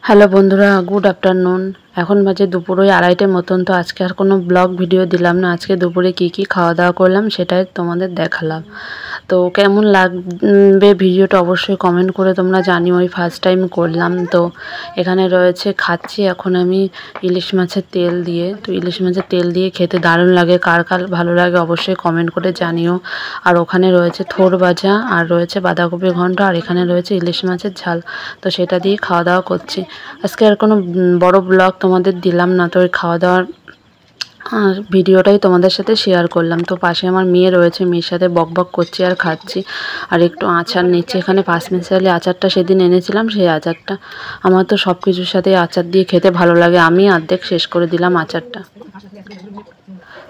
Hello বন্ধুরা, good afternoon. এখন বাজে দুপুরে 2:30টার মতন। তো আজকে আর কোনো ব্লগ ভিডিও দিলাম না। আজকে দুপুরে কি খাওয়া দাওয়া করলাম সেটাই তোমাদের দেখালাম। তো কেমন লাগবে ভিডিওটা অবশ্যই কমেন্ট করে তোমরা জানিও। ওই ফার্স্ট টাইম করলাম। তো এখানে রয়েছে খাচ্ছি এখন আমি ইলিশ মাছের তেল দিয়ে। তো ইলিশ মাছের তেল দিয়ে খেতে দারুণ লাগে। কার কার ভালো লাগে অবশ্যই কমেন্ট করে জানিও। আর ওখানে রয়েছে থোর ভাজা, আর রয়েছে বাঁধাকপি ঘন্ট, আর এখানে রয়েছে ইলিশ মাছের ঝাল। তো সেটা দিয়ে খাওয়া দাওয়া করছি। আজকে আর কোনো বড় ব্লগ তোমাদের দিলাম না। তো ওই খাওয়া দাওয়ার আর ভিডিওটাই তোমাদের সাথে শেয়ার করলাম। তো পাশে আমার মেয়ে রয়েছে, মেয়ের সাথে বকবক করছি আর খাচ্ছি। আর একটু আচার নিচ্ছি। এখানে 5 মিশালি আচারটা সেদিন এনেছিলাম, সেই আচারটা। আমার তো সব কিছুর সাথে আচার দিয়ে খেতে ভালো লাগে। আমি অর্ধেক শেষ করে দিলাম আচারটা।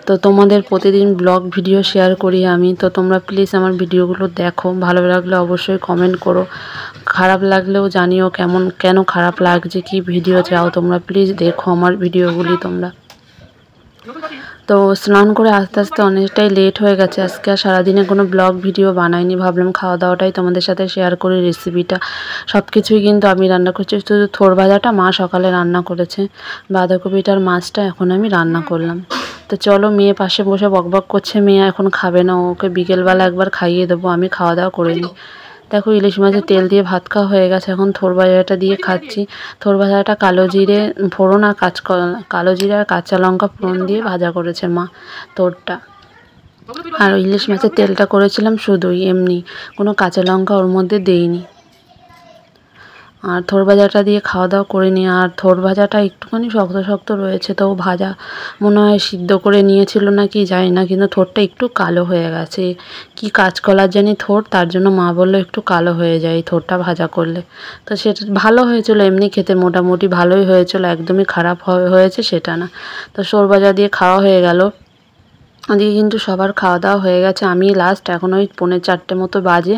তো তোমাদের প্রতিদিন ব্লগ ভিডিও শেয়ার করি আমি। তো তোমরা প্লিজ আমার ভিডিওগুলো দেখো, ভালো লাগলে অবশ্যই কমেন্ট করো। খারাপ লাগলেও জানিও কেন খারাপ লাগছে, কি ভিডিও চাও তোমরা। প্লিজ দেখো আমার ভিডিওগুলি তোমরা। তো স্নান করে আস্তে আস্তে অনেকটাই লেট হয়ে গেছে। আজকে আর সারাদিনে কোনো ব্লগ ভিডিও বানাইনি। ভাবলাম খাওয়া দাওয়াটাই তোমাদের সাথে শেয়ার করি, রেসিপিটা। সব কিছুই কিন্তু আমি রান্না করছি, শুধু থোর ভাজাটা মা সকালে রান্না করেছে। বাঁধাকপিটার মাছটা এখন আমি রান্না করলাম। তো চলো, মেয়ে পাশে বসে বকবক করছে। মেয়ে এখন খাবে না, ওকে বিকেলবেলা একবার খাইয়ে দেবো। আমি খাওয়া দাওয়া করে নিই। দেখো ইলিশ মাছের তেল দিয়ে ভাত খাওয়া হয়ে গেছে। এখন থোর ভাজাটা দিয়ে খাচ্ছি। থোর ভাজাটা কালো জিরে ফোড়ন আর কালো জিরে আর কাঁচা লঙ্কা ফোড়ন দিয়ে ভাজা করেছে মা থোরটা। আর ইলিশ মাছের তেলটা করেছিলাম শুধুই এমনি, কোনো কাঁচা লঙ্কা ওর মধ্যে দেইনি। আর থোর ভাজাটা দিয়ে খাওয়া দাওয়া করে নিই। আর থোর ভাজাটা একটুখানি শক্ত শক্ত রয়েছে, তো ভাজা মনে হয় সিদ্ধ করে নিয়েছিল না কি জানি না, কিন্তু থোরটা একটু কালো হয়ে গেছে। কি কাঁচকলার জানি থোর, তার জন্য মা বললো একটু কালো হয়ে যায় এই থোরটা ভাজা করলে। তো সেটা ভালো হয়েছিল, এমনি খেতে মোটামুটি ভালোই হয়েছিল, একদমই খারাপ হয়েছে সেটা না। তো থোর ভাজা দিয়ে খাওয়া হয়ে গেল। ওদিকে কিন্তু সবার খাওয়া দাওয়া হয়ে গেছে, আমি লাস্ট। এখন ওই 3:45 মতো বাজে।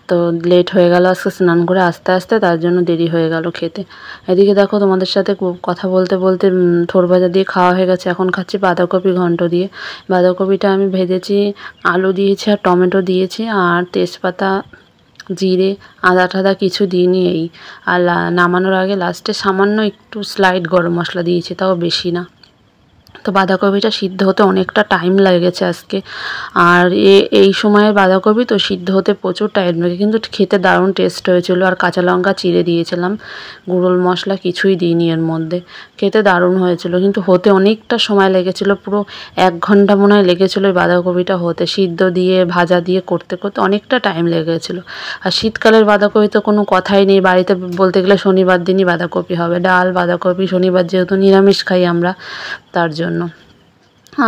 তো লেট হয়ে গেল আজকে স্নান করে আস্তে আস্তে, তার জন্য দেরি হয়ে গেল খেতে। এদিকে দেখো তোমাদের সাথে কথা বলতে বলতে থোর ভাজা দিয়ে খাওয়া হয়ে গেছে। এখন খাচ্ছি বাঁধাকপি ঘন্ট দিয়ে। বাঁধাকপিটা আমি ভেজেছি, আলু দিয়েছি আর টমেটো দিয়েছি, আর তেজপাতা জিরে আদা টাদা কিছু দিইনি এই। আর নামানোর আগে লাস্টে সামান্য একটু স্লাইড গরম মশলা দিয়েছি, তাও বেশি না। তো বাঁধাকপিটা সিদ্ধ হতে অনেকটা টাইম লেগেছে আজকে। আর এই সময়ের বাঁধাকপি তো সিদ্ধ হতে প্রচুর টাইম লাগে, কিন্তু খেতে দারুণ টেস্ট হয়েছিল। আর কাঁচা লঙ্কা চিড়ে দিয়েছিলাম, গুঁড়ো মশলা কিছুই দিইনি এর মধ্যে। খেতে দারুণ হয়েছিল, কিন্তু হতে অনেকটা সময় লেগেছিল। পুরো 1 ঘন্টা মনে হয় লেগেছিল ওই বাঁধাকপিটা হতে। সিদ্ধ দিয়ে ভাজা দিয়ে করতে করতে অনেকটা টাইম লেগেছিলো। আর শীতকালের বাঁধাকপি তো কোনো কথাই নেই। বাড়িতে বলতে গেলে শনিবার দিনই বাঁধাকপি হবে, ডাল বাঁধাকপি। শনিবার যেহেতু নিরামিষ খাই আমরা, তার জন্য।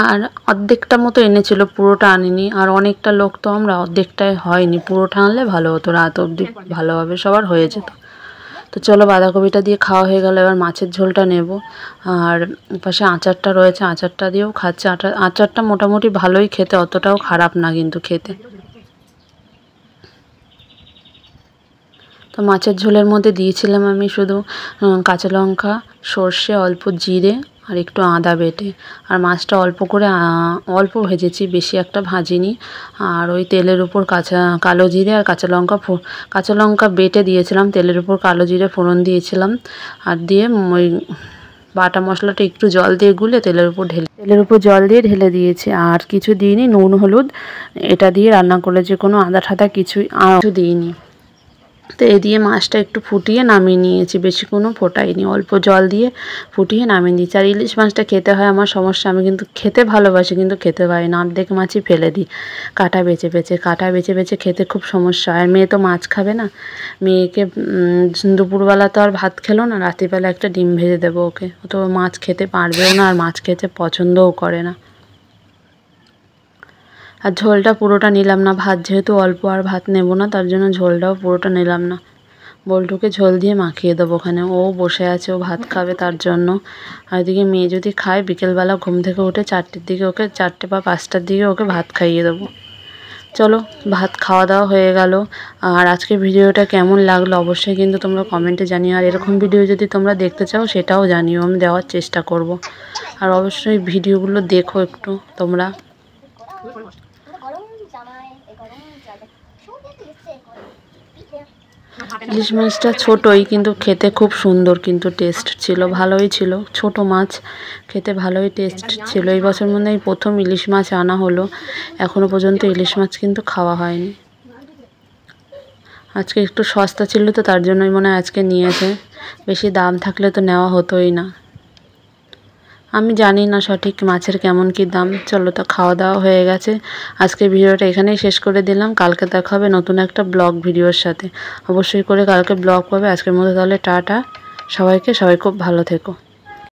আর অর্ধেকটা মতো এনেছিল, পুরোটা আনিনি। আর অনেকটা লোক তো আমরা, অর্ধেকটাই হয়নি। পুরোটা আনলে ভালো হতো, রাত অবধি ভালোভাবে সবার হয়ে যেত। তো চলো, বাঁধাকপিটা দিয়ে খাওয়া হয়ে গেল। এবার মাছের ঝোলটা নেব। আর পাশে আচারটা রয়েছে, আচারটা দিয়েও খাচ্ছে। আচারটা মোটামুটি ভালোই খেতে, অতটাও খারাপ না কিন্তু খেতে। তো মাছের ঝোলের মধ্যে দিয়েছিলাম আমি শুধু কাঁচা লঙ্কা, সর্ষে, অল্প জিরে আর একটু আদা বেটে। আর মাছটা অল্প করে অল্প ভেজেছি, বেশি একটা ভাজিনি। আর ওই তেলের উপর কালো জিরে আর কাঁচা লঙ্কা বেটে দিয়েছিলাম, তেলের উপর কালো জিরে ফোড়ন দিয়েছিলাম। আর দিয়ে ওই বাটা মশলাটা একটু জল দিয়ে গুলে তেলের উপর জল দিয়ে ঢেলে দিয়েছি। আর কিছু দিইনি, নুন হলুদ এটা দিয়ে রান্না করেছি, কোনো আদা ঠাদা কিছু দিইনি। তো এ দিয়ে মাছটা একটু ফুটিয়ে নামিয়ে নিয়েছি, বেশি কোনো ফোটাইনি, অল্প জল দিয়ে ফুটিয়ে নামিয়ে দিয়েছি। আর ইলিশ মাছটা খেতে হয় আমার সমস্যা, আমি কিন্তু খেতে ভালোবাসি, কিন্তু খেতে পারি না। অর্ধেক মাছই ফেলে দিই, কাটা বেছে বেছে খেতে খুব সমস্যা হয়। আর মেয়ে তো মাছ খাবে না। মেয়েকে দুপুরবেলা তো আর ভাত খেলো না, রাত্রিবেলা একটা ডিম ভেজে দেবো ওকে। ও তো মাছ খেতে পারবেও না, আর মাছ খেতে পছন্দও করে না। আর ঝোলটা পুরোটা নিলাম না, ভাত যেহেতু অল্প আর ভাত নেব না, তার জন্য ঝোলটাও পুরোটা নিলাম না। বল্টুকে ঝোল দিয়ে মাখিয়ে দেবো ওখানে, ও বসে আছে, ও ভাত খাবে তার জন্য। আর এদিকে মেয়ে যদি খায়, বিকেলবেলা ঘুম থেকে উঠে 4টের দিকে ওকে, 4টে বা 5টার দিকে ওকে ভাত খাইয়ে দেবো। চলো, ভাত খাওয়া দাওয়া হয়ে গেল। আর আজকে ভিডিওটা কেমন লাগলো অবশ্যই কিন্তু তোমরা কমেন্টে জানিও। আর এরকম ভিডিও যদি তোমরা দেখতে চাও সেটাও জানিও, আমি দেওয়ার চেষ্টা করব। আর অবশ্যই ভিডিওগুলো দেখো একটু তোমরা। ইলিশ মাছটা ছোটোই কিন্তু খেতে খুব সুন্দর, কিন্তু টেস্ট ছিল, ভালোই ছিল। ছোট মাছ খেতে ভালোই টেস্ট ছিল। এই বছর মনে হয় প্রথম ইলিশ মাছ আনা হলো, এখনও পর্যন্ত ইলিশ মাছ কিন্তু খাওয়া হয়নি। আজকে একটু সস্তা ছিল তো তার জন্যই মনে হয় আজকে নিয়েছে, বেশি দাম থাকলে তো নেওয়া হতোই না। আমি জানি না সঠিক মাছের কেমন কি দাম। চলো, তো খাওয়া দাওয়া হয়ে গেছে, আজকে ভিডিওটা এখানেই শেষ করে দিলাম। কালকে দেখা হবে নতুন একটা ব্লগ ভিডিওর সাথে, অবশ্যই করে কালকে ব্লগ পাবে। আজকের মতো তাহলে টাটা সবাইকে, সবাই খুব ভালো থেকো।